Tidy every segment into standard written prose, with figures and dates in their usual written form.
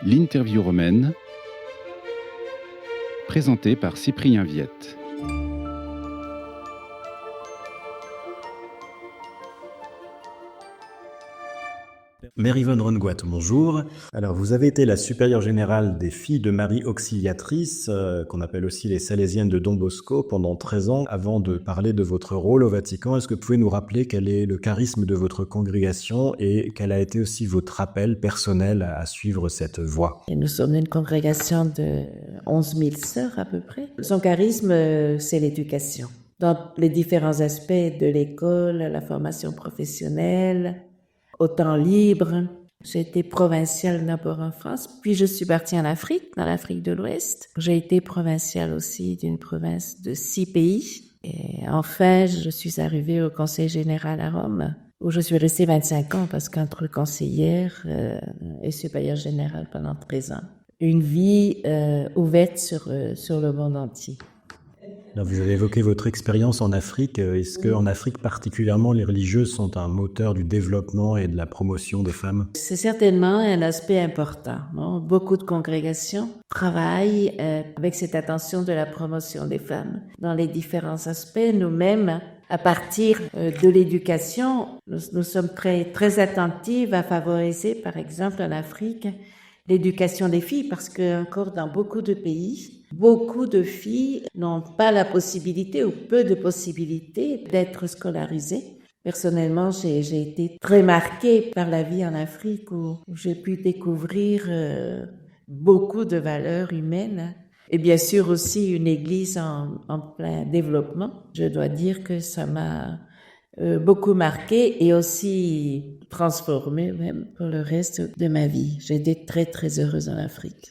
L'interview romaine, présentée par Cyprien Viette. Mère Yvonne Rongoat, bonjour. Alors, vous avez été la supérieure générale des filles de Marie Auxiliatrice, qu'on appelle aussi les Salésiennes de Don Bosco, pendant 13 ans. Avant de parler de votre rôle au Vatican, est-ce que vous pouvez nous rappeler quel est le charisme de votre congrégation et quel a été aussi votre appel personnel à suivre cette voie? Et nous sommes une congrégation de 11 000 sœurs à peu près. Son charisme, c'est l'éducation. Dans les différents aspects de l'école, la formation professionnelle, au temps libre. J'ai été provinciale d'abord en France, puis je suis partie en Afrique, dans l'Afrique de l'Ouest. J'ai été provinciale aussi d'une province de 6 pays. Et enfin, je suis arrivée au Conseil général à Rome, où je suis restée 25 ans, parce qu'entre conseillère et supérieure générale pendant 13 ans. Une vie ouverte sur le monde entier. Alors, vous avez évoqué votre expérience en Afrique. Est-ce qu'en Afrique particulièrement, les religieuses sont un moteur du développement et de la promotion des femmes? C'est certainement un aspect important. Non? Beaucoup de congrégations travaillent avec cette attention de la promotion des femmes. Dans les différents aspects, nous-mêmes, à partir de l'éducation, nous sommes très attentives à favoriser, par exemple en Afrique, l'éducation des filles, parce que encore dans beaucoup de pays, beaucoup de filles n'ont pas la possibilité ou peu de possibilités d'être scolarisées. Personnellement, j'ai été très marquée par la vie en Afrique où j'ai pu découvrir beaucoup de valeurs humaines et bien sûr aussi une église en plein développement. Je dois dire que ça m'a beaucoup marquée et aussi transformée même pour le reste de ma vie. J'ai été très heureuse en Afrique.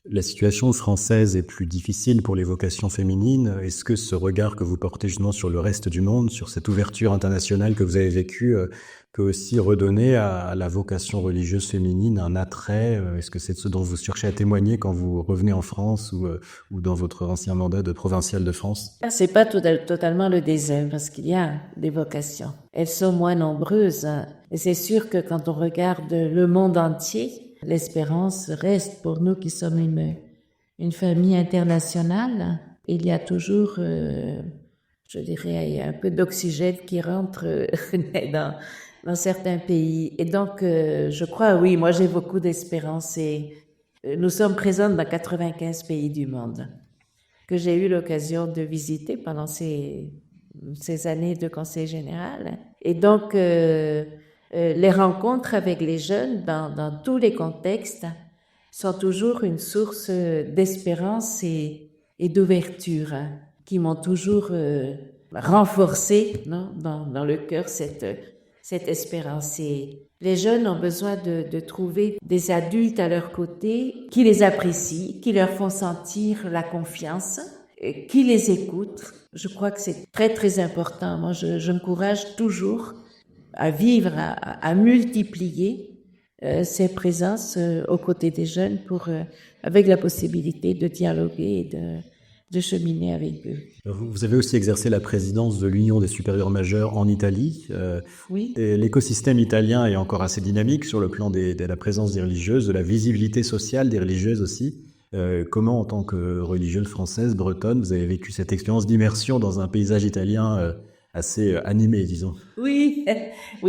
La situation française est plus difficile pour les vocations féminines. Est-ce que ce regard que vous portez justement sur le reste du monde, sur cette ouverture internationale que vous avez vécue, peut aussi redonner à la vocation religieuse féminine un attrait? Est-ce que c'est ce dont vous cherchez à témoigner quand vous revenez en France ou dans votre ancien mandat de provinciale de France? C'est pas totalement le désert, parce qu'il y a des vocations. Elles sont moins nombreuses. Et c'est sûr que quand on regarde le monde entier, l'espérance reste pour nous qui sommes une famille internationale. Il y a toujours, je dirais, un peu d'oxygène qui rentre dans certains pays. Et donc, je crois, oui, moi j'ai beaucoup d'espérance et nous sommes présentes dans 95 pays du monde que j'ai eu l'occasion de visiter pendant ces années de conseil général. Et donc, les rencontres avec les jeunes dans tous les contextes sont toujours une source d'espérance et d'ouverture qui m'ont toujours renforcé dans le cœur cette espérance. Et les jeunes ont besoin de trouver des adultes à leur côté qui les apprécient, qui leur font sentir la confiance, qui les écoutent. Je crois que c'est très important. Moi, je m'encourage toujours à vivre, à multiplier ces présences aux côtés des jeunes avec la possibilité de dialoguer et de cheminer avec eux. Vous avez aussi exercé la présidence de l'Union des supérieurs majeurs en Italie. Oui. L'écosystème italien est encore assez dynamique sur le plan de la présence des religieuses, de la visibilité sociale des religieuses aussi. Comment, en tant que religieuse française, bretonne, vous avez vécu cette expérience d'immersion dans un paysage italien assez animé, disons? Oui,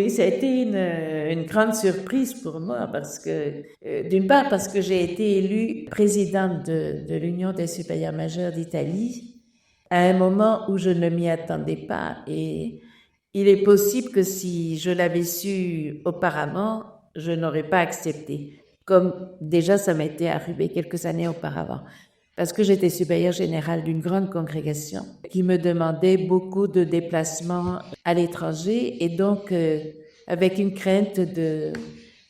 ça a été une grande surprise pour moi parce que, d'une part, parce que j'ai été élue présidente de l'Union des supérieurs majeurs d'Italie à un moment où je ne m'y attendais pas. Et il est possible que si je l'avais su auparavant, je n'aurais pas accepté. Comme déjà ça m'était arrivé quelques années auparavant. Parce que j'étais supérieure générale d'une grande congrégation qui me demandait beaucoup de déplacements à l'étranger et donc avec une crainte de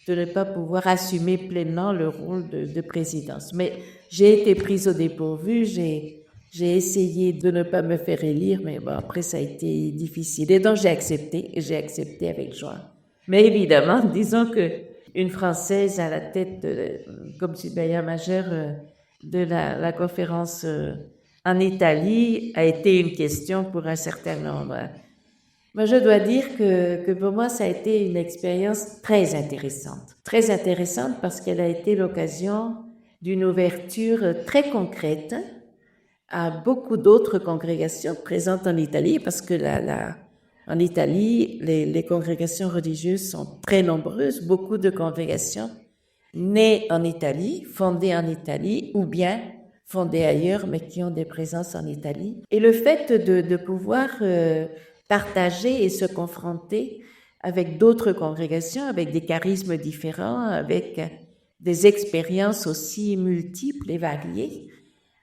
ne pas pouvoir assumer pleinement le rôle de présidence. Mais j'ai été prise au dépourvu, j'ai essayé de ne pas me faire élire, mais bon, après ça a été difficile. Et donc j'ai accepté avec joie. Mais évidemment, disons que une Française à la tête comme supérieure majeure de la conférence en Italie a été une question pour un certain nombre. Moi, je dois dire que pour moi, ça a été une expérience très intéressante. Très intéressante parce qu'elle a été l'occasion d'une ouverture très concrète à beaucoup d'autres congrégations présentes en Italie, parce que en Italie, les congrégations religieuses sont très nombreuses, beaucoup de congrégations nées en Italie, fondées en Italie, ou bien fondées ailleurs, mais qui ont des présences en Italie. Et le fait de pouvoir partager et se confronter avec d'autres congrégations, avec des charismes différents, avec des expériences aussi multiples et variées,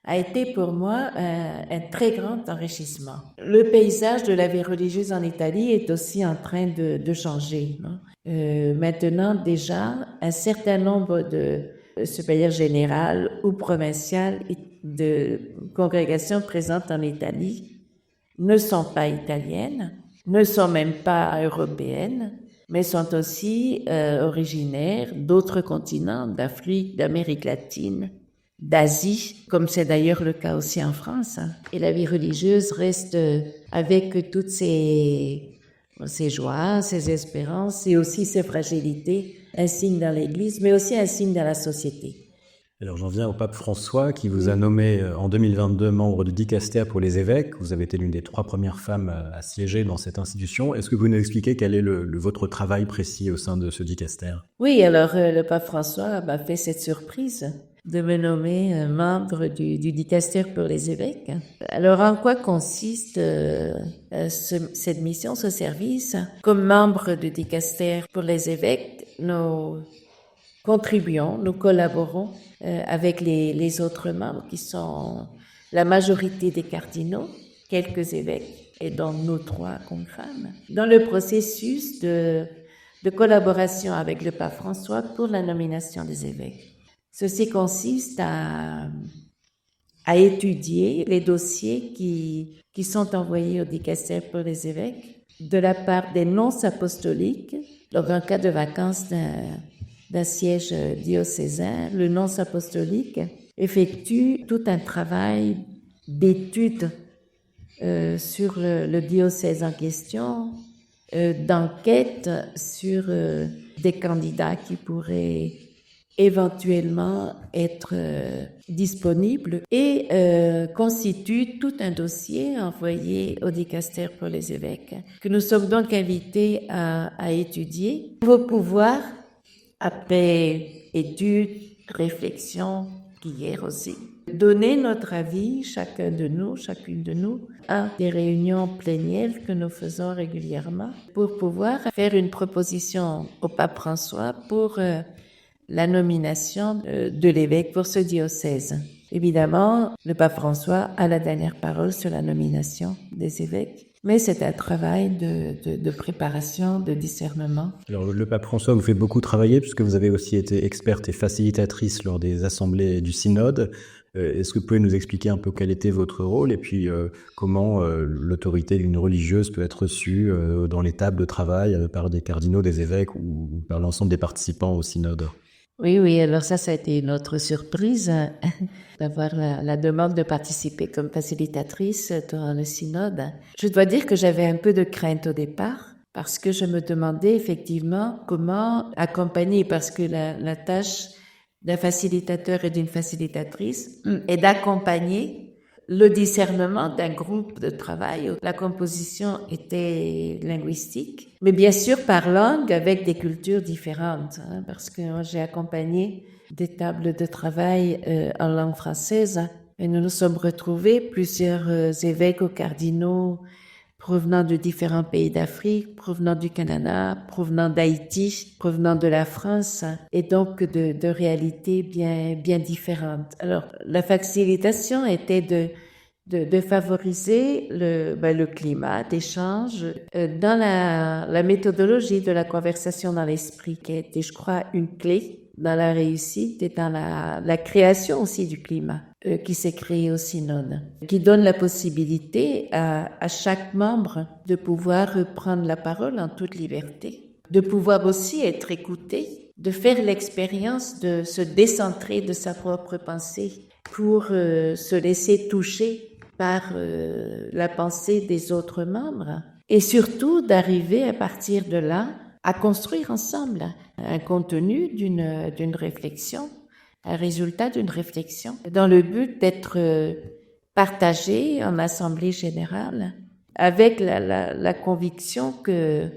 a été pour moi un très grand enrichissement. Le paysage de la vie religieuse en Italie est aussi en train de changer. Maintenant, déjà, un certain nombre de supérieurs générales ou provinciales de congrégations présentes en Italie ne sont pas italiennes, ne sont même pas européennes, mais sont aussi originaires d'autres continents, d'Afrique, d'Amérique latine, d'Asie, comme c'est d'ailleurs le cas aussi en France. Et la vie religieuse reste avec toutes ses joies, ses espérances et aussi ses fragilités, un signe dans l'Église, mais aussi un signe dans la société. Alors j'en viens au pape François qui vous a nommé en 2022 membre du dicaster pour les évêques. Vous avez été l'une des 3 premières femmes à siéger dans cette institution. Est-ce que vous nous expliquez quel est votre travail précis au sein de ce dicaster? Oui, alors le pape François m'a fait cette surprise de me nommer membre du dicaster pour les évêques. Alors en quoi consiste cette mission, ce service? Comme membre du dicaster pour les évêques, nous contribuons, nous collaborons avec les autres membres qui sont la majorité des cardinaux, quelques évêques, et dont nous 3 confrères, dans le processus de collaboration avec le pape François pour la nomination des évêques. Ceci consiste à étudier les dossiers qui sont envoyés au dicaster pour les évêques de la part des nonces apostoliques. Donc, en cas de vacances d'un siège diocésain, le nonce apostolique effectue tout un travail d'étude sur le diocèse en question, d'enquête sur des candidats qui pourraient éventuellement être disponibles et constitue tout un dossier envoyé au dicaster pour les évêques que nous sommes donc invités à étudier pour pouvoir, après études, réflexion, prière aussi, donner notre avis, chacune de nous, à des réunions plénières que nous faisons régulièrement pour pouvoir faire une proposition au pape François pour la nomination de l'évêque pour ce diocèse. Évidemment, le pape François a la dernière parole sur la nomination des évêques, mais c'est un travail de préparation, de discernement. Alors le pape François vous fait beaucoup travailler puisque vous avez aussi été experte et facilitatrice lors des assemblées du synode. Est-ce que vous pouvez nous expliquer un peu quel était votre rôle et puis comment l'autorité d'une religieuse peut être reçue dans les tables de travail par des cardinaux, des évêques ou par l'ensemble des participants au synode? Oui, alors ça a été une autre surprise d'avoir la demande de participer comme facilitatrice durant le synode. Je dois dire que j'avais un peu de crainte au départ parce que je me demandais effectivement comment accompagner, parce que la tâche d'un facilitateur et d'une facilitatrice est d'accompagner le discernement d'un groupe de travail. La composition était linguistique, mais bien sûr par langue avec des cultures différentes, parce que j'ai accompagné des tables de travail en langue française et nous nous sommes retrouvés, plusieurs évêques ou cardinaux provenant de différents pays d'Afrique, provenant du Canada, provenant d'Haïti, provenant de la France, et donc de réalités bien différentes. Alors, la facilitation était de favoriser le climat d'échange dans la méthodologie de la conversation dans l'esprit, qui a été, je crois, une clé dans la réussite et dans la création aussi du climat qui s'est créé au synode, qui donne la possibilité à chaque membre de pouvoir prendre la parole en toute liberté, de pouvoir aussi être écouté, de faire l'expérience de se décentrer de sa propre pensée pour se laisser toucher par la pensée des autres membres et surtout d'arriver à partir de là à construire ensemble un contenu d'une réflexion, un résultat d'une réflexion, dans le but d'être partagé en assemblée générale, avec la conviction que,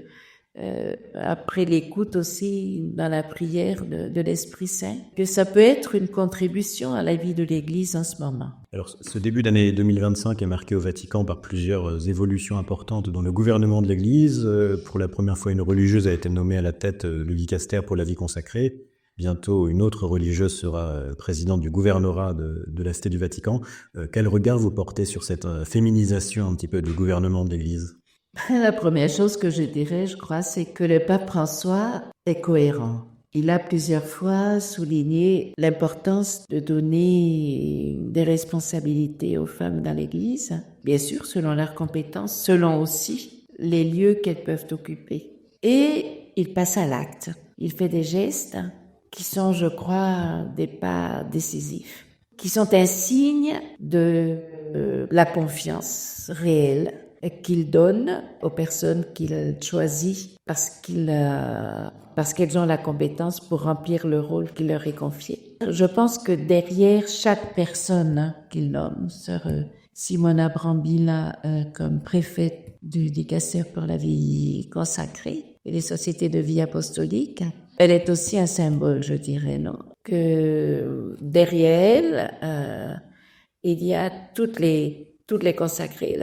après l'écoute aussi dans la prière de l'Esprit Saint, que ça peut être une contribution à la vie de l'Église en ce moment. Alors, ce début d'année 2025 est marqué au Vatican par plusieurs évolutions importantes dans le gouvernement de l'Église. Pour la première fois, une religieuse a été nommée à la tête du dicaster pour la vie consacrée. Bientôt, une autre religieuse sera présidente du gouvernorat de la Cité du Vatican. Quel regard vous portez sur cette féminisation un petit peu du gouvernement de l'Église ? La première chose que je dirais, je crois, c'est que le pape François est cohérent. Il a plusieurs fois souligné l'importance de donner des responsabilités aux femmes dans l'Église, bien sûr selon leurs compétences, selon aussi les lieux qu'elles peuvent occuper. Et il passe à l'acte. Il fait des gestes qui sont, je crois, des pas décisifs, qui sont un signe de la confiance réelle qu'il donne aux personnes qu'il choisit parce qu'elles ont la compétence pour remplir le rôle qui leur est confié. Je pense que derrière chaque personne qu'il nomme, sœur Simona Brambilla comme préfète du dicaster pour la vie consacrée et les sociétés de vie apostolique, elle est aussi un symbole, je dirais, non? Que derrière elle, il y a toutes les consacrées.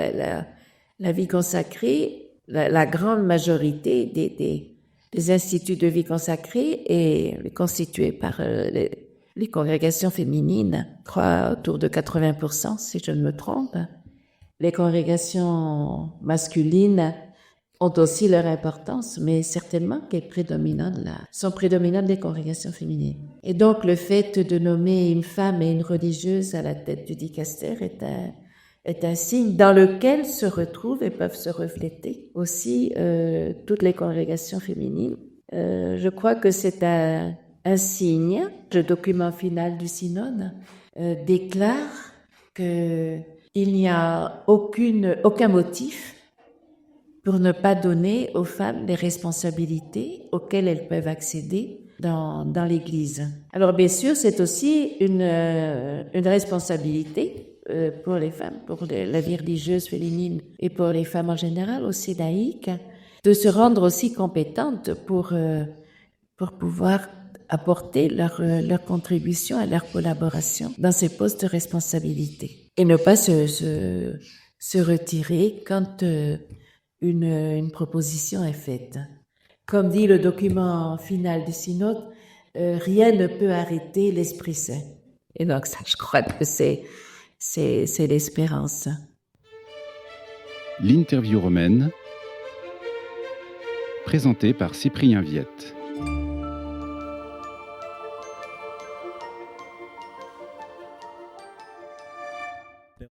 La vie consacrée, la grande majorité des instituts de vie consacrée est constituée par les congrégations féminines, je crois autour de 80%, si je ne me trompe. Les congrégations masculines ont aussi leur importance, mais certainement qu'elles sont prédominantes des congrégations féminines. Et donc, le fait de nommer une femme et une religieuse à la tête du dicaster est un signe dans lequel se retrouvent et peuvent se refléter aussi toutes les congrégations féminines. Je crois que c'est un signe. Le document final du synode déclare qu'il n'y a aucun motif pour ne pas donner aux femmes les responsabilités auxquelles elles peuvent accéder dans l'Église. Alors bien sûr, c'est aussi une responsabilité pour les femmes, pour la vie religieuse féminine et pour les femmes en général, aussi laïques, de se rendre aussi compétentes pour pouvoir apporter leur contribution et leur collaboration dans ces postes de responsabilité. Et ne pas se retirer quand une proposition est faite. Comme dit le document final du synode, rien ne peut arrêter l'Esprit Saint. Et donc ça, je crois que c'est l'espérance. L'interview romaine, présentée par Cyprien Viette.